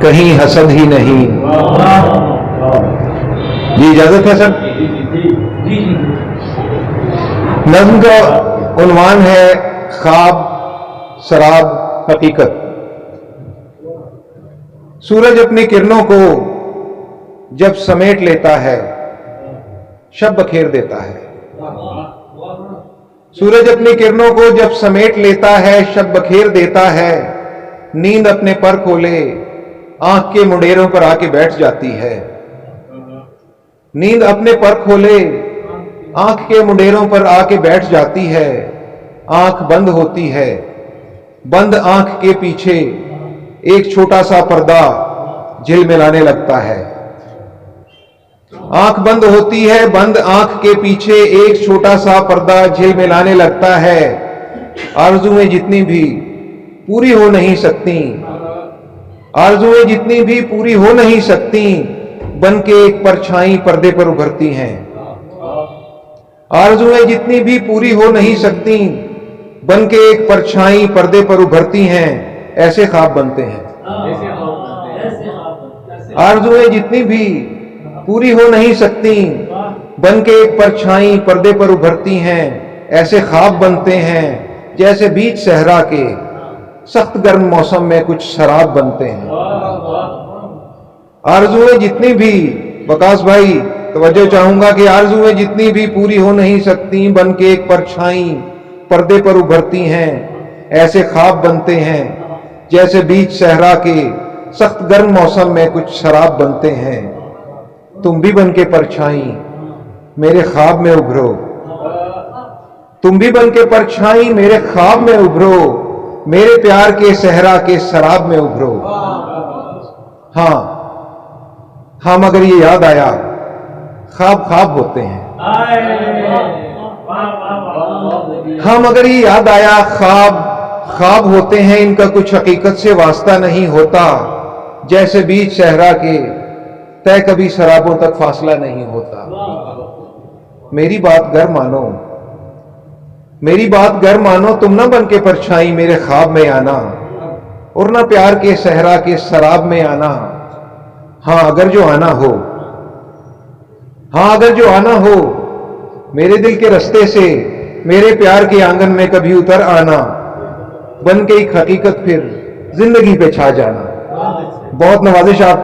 कहीं हसद ही नहीं। जी इजाजत है सर। नज्म का उन्वान है ख्वाब शराब हकीकत। सूरज अपनी किरणों को जब समेट लेता है शब बखेर देता है। सूरज अपनी किरणों को जब समेट लेता है शब बखेर देता है। नींद अपने पर खोले आंख के मुंडेरों पर आके बैठ जाती है। नींद अपने पर खोले आंख के मुंडेरों पर आके बैठ जाती है। आंख बंद होती है, बंद आंख के पीछे एक छोटा सा पर्दा झिलमिलाने लगता है। आंख बंद होती है, बंद आंख के पीछे एक छोटा सा पर्दा झिलमिलाने लगता है। आरज़ुएं जितनी भी पूरी हो नहीं सकती, आरज़ुएं जितनी भी पूरी हो नहीं सकती, बन के एक परछाई पर्दे पर उभरती हैं। आरज़ुएं जितनी भी पूरी हो नहीं सकती, बन के एक परछाई पर्दे पर उभरती हैं। ऐसे ख्वाब बनते हैं। आरज़ुएं जितनी भी पूरी हो नहीं सकती, बन के एक परछाई पर्दे पर उभरती हैं। ऐसे ख्वाब बनते हैं जैसे बीच सहरा के सख्त गर्म मौसम में कुछ शराब बनते हैं। आरज़ुएं जितनी भी, वकास भाई तवज्जो चाहूंगा कि आरज़ुएं जितनी भी पूरी हो नहीं सकती, बन के एक परछाई पर्दे पर उभरती हैं। ऐसे ख्वाब बनते हैं जैसे बीच सहरा के सख्त गर्म मौसम में कुछ शराब बनते हैं। तुम भी बन के परछाई मेरे ख्वाब में उभरो, तुम भी बन के परछाई मेरे ख्वाब में उभरो, मेरे प्यार के सहरा के शराब में उभरो। हाँ हाँ, मगर ये याद आया ख्वाब ख्वाब होते हैं। हाँ मगर ये याद आया ख्वाब ख्वाब होते हैं, इनका कुछ हकीकत से वास्ता नहीं होता। जैसे बीच सहरा के तय कभी शराबों तक फासला नहीं होता। मेरी बात गर मानो, मेरी बात गर मानो, तुम ना बन के परछाई मेरे ख्वाब में आना, और ना प्यार के सहरा के शराब में आना। हाँ अगर जो आना हो, हाँ अगर जो आना हो, मेरे दिल के रास्ते से मेरे प्यार के आंगन में कभी उतर आना, बन के एक हकीकत फिर जिंदगी पे छा जाना। बहुत नवाजिश आप